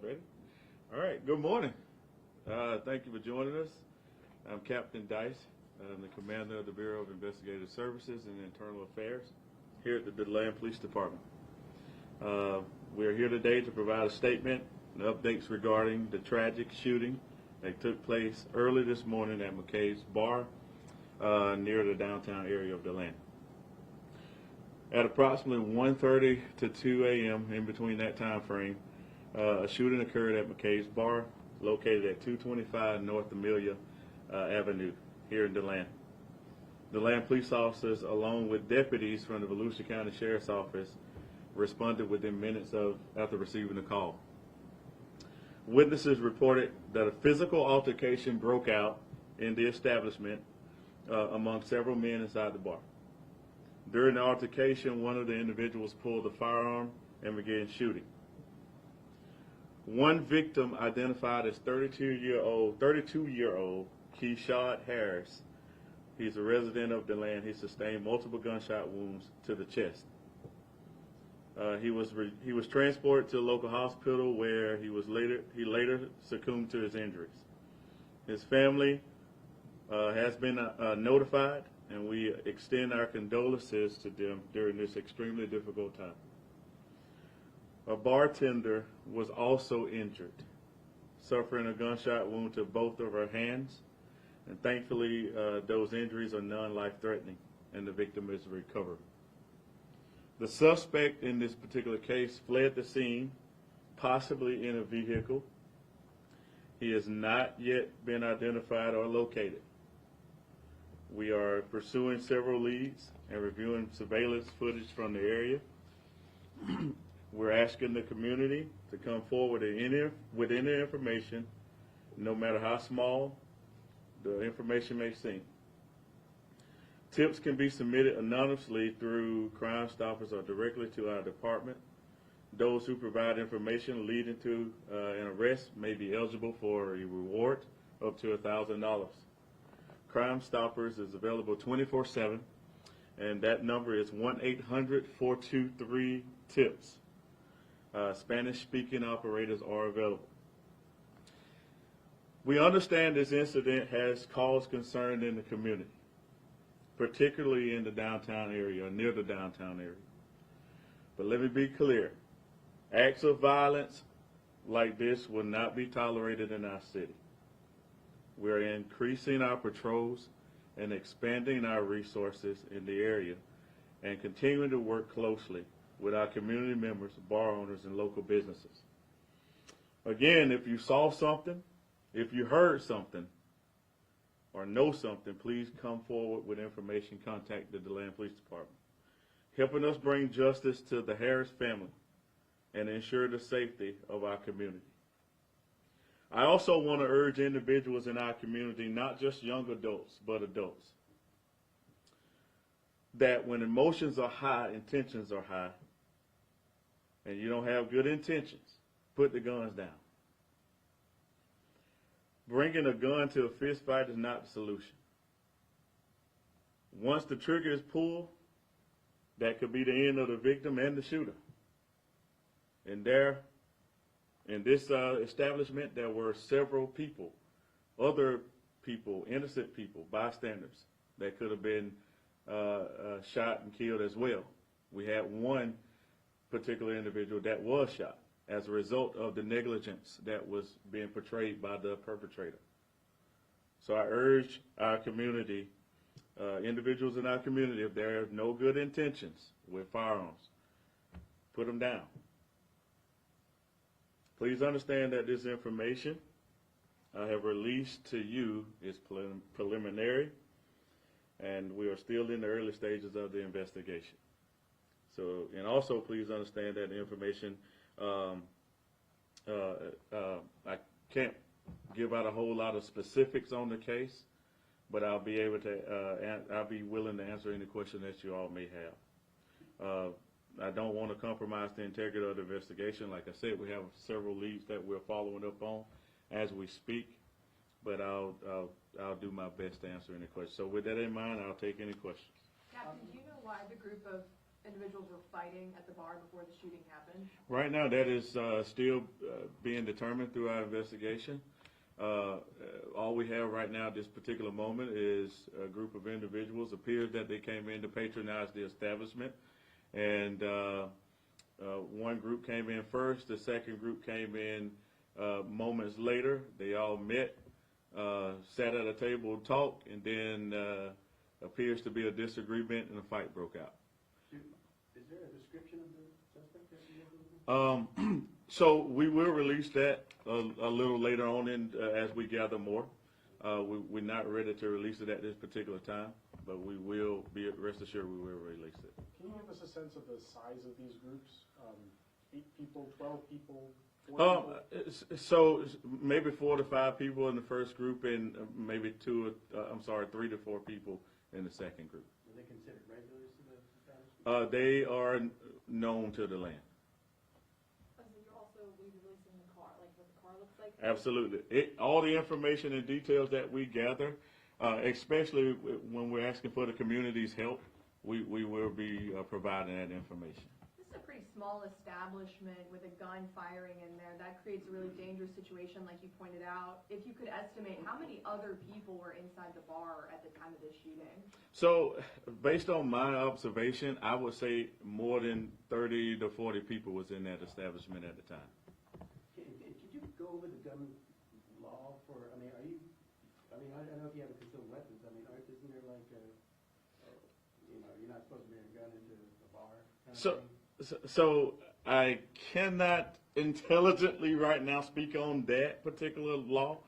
Ready? All right, good morning. Thank you for joining us. I'm Captain Dice. I'm the commander of the Bureau of Investigative Services and Internal Affairs here at the DeLand Police Department. We are here today to provide a statement and updates regarding the tragic shooting that took place early this morning at McKay's Bar near the downtown area of DeLand. At approximately 1:30 to 2 a.m. in between that time frame, a shooting occurred at McKay's Bar, located at 225 North Amelia Avenue here in DeLand. DeLand police officers, along with deputies from the Volusia County Sheriff's Office, responded within minutes after receiving the call. Witnesses reported that a physical altercation broke out in the establishment among several men inside the bar. During the altercation, one of the individuals pulled a firearm and began shooting. One victim, identified as 32-year-old Keyshawn Harris, he's a resident of DeLand. He sustained multiple gunshot wounds to the chest. He was transported to a local hospital where he later succumbed to his injuries. His family has been notified, and we extend our condolences to them during this extremely difficult time. A bartender was also injured, suffering a gunshot wound to both of her hands, and thankfully those injuries are non-life-threatening, and the victim is recovered. The suspect in this particular case fled the scene, possibly in a vehicle. He has not yet been identified or located. We are pursuing several leads and reviewing surveillance footage from the area. We're asking the community to come forward with any information, no matter how small the information may seem. Tips can be submitted anonymously through Crime Stoppers or directly to our department. Those who provide information leading to an arrest may be eligible for a reward up to $1,000. Crime Stoppers is available 24/7, and that number is 1-800-423-TIPS. Spanish-speaking operators are available. We understand this incident has caused concern in the community, particularly in the downtown area or near the downtown area. But let me be clear, acts of violence like this will not be tolerated in our city. We are increasing our patrols and expanding our resources in the area and continuing to work closely with our community members, bar owners, and local businesses. Again, if you saw something, if you heard something, or know something, please come forward with information. Contact the DeLand Police Department, helping us bring justice to the Harris family and ensure the safety of our community. I also want to urge individuals in our community, not just young adults, but adults, that when emotions are high, intentions are high, and you don't have good intentions, put the guns down. Bringing a gun to a fist fight is not the solution. Once the trigger is pulled, that could be the end of the victim and the shooter. And in this establishment, there were several people, other people, innocent people, bystanders, that could have been shot and killed as well. We had one particular individual that was shot as a result of the negligence that was being portrayed by the perpetrator. So I urge our community, individuals in our community, if there are no good intentions with firearms, put them down. Please understand that this information I have released to you is preliminary, and we are still in the early stages of the investigation. So, and also please understand that the information, I can't give out a whole lot of specifics on the case, but I'll be able to, I'll be willing to answer any question that you all may have. I don't want to compromise the integrity of the investigation. Like I said, we have several leads that we're following up on as we speak, but I'll do my best to answer any questions. So with that in mind, I'll take any questions. Captain, do you know why the group of individuals were fighting at the bar before the shooting happened? Right now, that is still being determined through our investigation. All we have right now at this particular moment is a group of individuals. Appears that they came in to patronize the establishment, and one group came in first. The second group came in moments later. They all met, sat at a table, talked, and then appears to be a disagreement, and a fight broke out. Is there a description of the suspect that you have? So we will release that a little later on as we gather more. We're not ready to release it at this particular time, but we will be, rest assured, we will release it. Can you give us a sense of the size of these groups? 8 people, 12 people, 4 people? So maybe 4 to 5 people in the first group, and maybe 3 to 4 people in the second group. Are they considered regulars to the establishment? They are known to DeLand. So you're also releasing the car, like what the car looks like? Absolutely. All the information and details that we gather, especially when we're asking for the community's help, we will be providing that information. This is a pretty small establishment with a gun firing in there. That creates a really dangerous situation, like you pointed out. If you could estimate how many other people were inside the bar at the time of the shooting? So, based on my observation, I would say more than 30 to 40 people was in that establishment at the time. Could you go over the gun law for, I don't know if you have concealed weapons. Isn't there like you're not supposed to bring a gun into a bar kind of thing? So I cannot intelligently right now speak on that particular law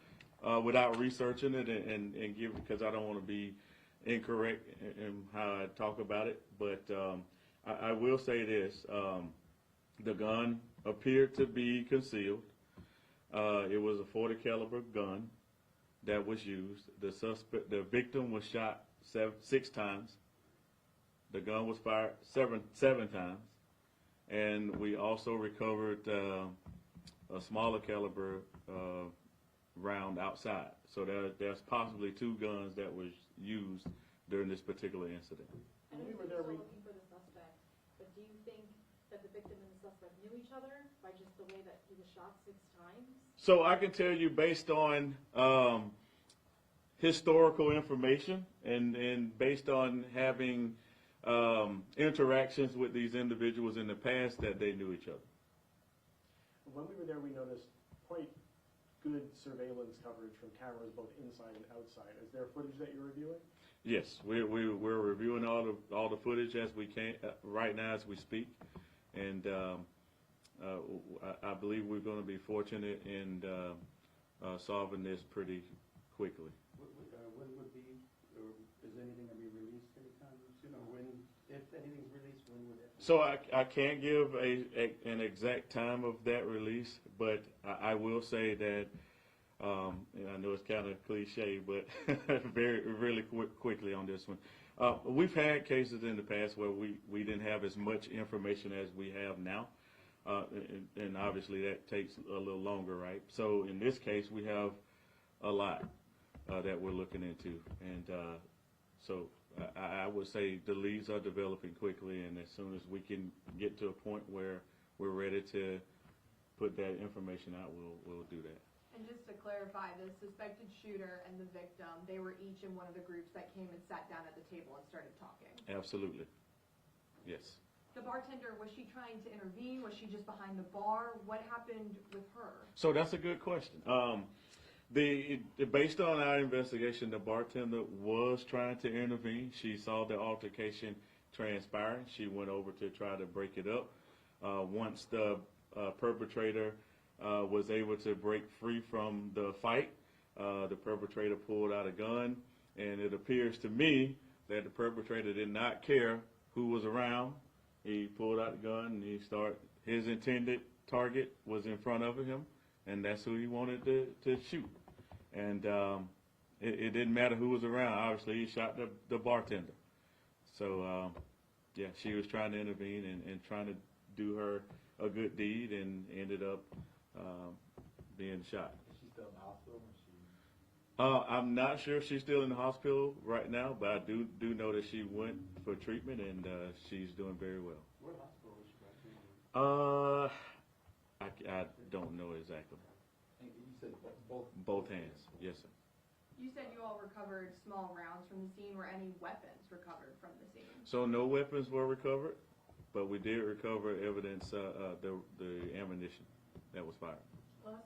without researching it and give, because I don't want to be incorrect in how I talk about it. But I will say this: the gun appeared to be concealed. It was a .40 caliber gun that was used. The victim was shot 6 times. The gun was fired seven times. And we also recovered a smaller caliber round outside. So there's possibly 2 guns that was used during this particular incident. I know you're still looking for the suspect, but do you think that the victim and the suspect knew each other by just the way that he was shot 6 times? So I can tell you, based on historical information and based on having interactions with these individuals in the past, that they knew each other. When we were there, we noticed quite good surveillance coverage from cameras both inside and outside. Is there footage that you're reviewing? Yes, we're reviewing all the footage as we can right now as we speak, and I believe we're going to be fortunate in solving this pretty quickly. When would be, or is anything going to be released anytime soon, or when, if anything's released, when would it? So I can't give an exact time of that release, but I will say that, and I know it's kind of cliche, but really quickly on this one. We've had cases in the past where we didn't have as much information as we have now, and obviously that takes a little longer, right? So in this case, we have a lot that we're looking into, and so I would say the leads are developing quickly, and as soon as we can get to a point where we're ready to put that information out, we'll do that. And just to clarify, the suspected shooter and the victim, they were each in one of the groups that came and sat down at the table and started talking? Absolutely. Yes. The bartender, was she trying to intervene? Was she just behind the bar? What happened with her? So that's a good question. Based on our investigation, the bartender was trying to intervene. She saw the altercation transpiring. She went over to try to break it up. Once the perpetrator was able to break free from the fight, the perpetrator pulled out a gun, and it appears to me that the perpetrator did not care who was around. He pulled out the gun, and his intended target was in front of him, and that's who he wanted to shoot. And it didn't matter who was around. Obviously, he shot the bartender. So, yeah, she was trying to intervene and trying to do her a good deed, and ended up being shot. Is she still in the hospital? I'm not sure if she's still in the hospital right now, but I do know that she went for treatment and she's doing very well. What hospital was she brought to? I don't know exactly. And you said both? Both hands, yes, sir. You said you all recovered small rounds from the scene. Were any weapons recovered from the scene? So no weapons were recovered, but we did recover evidence, the ammunition that was fired. Last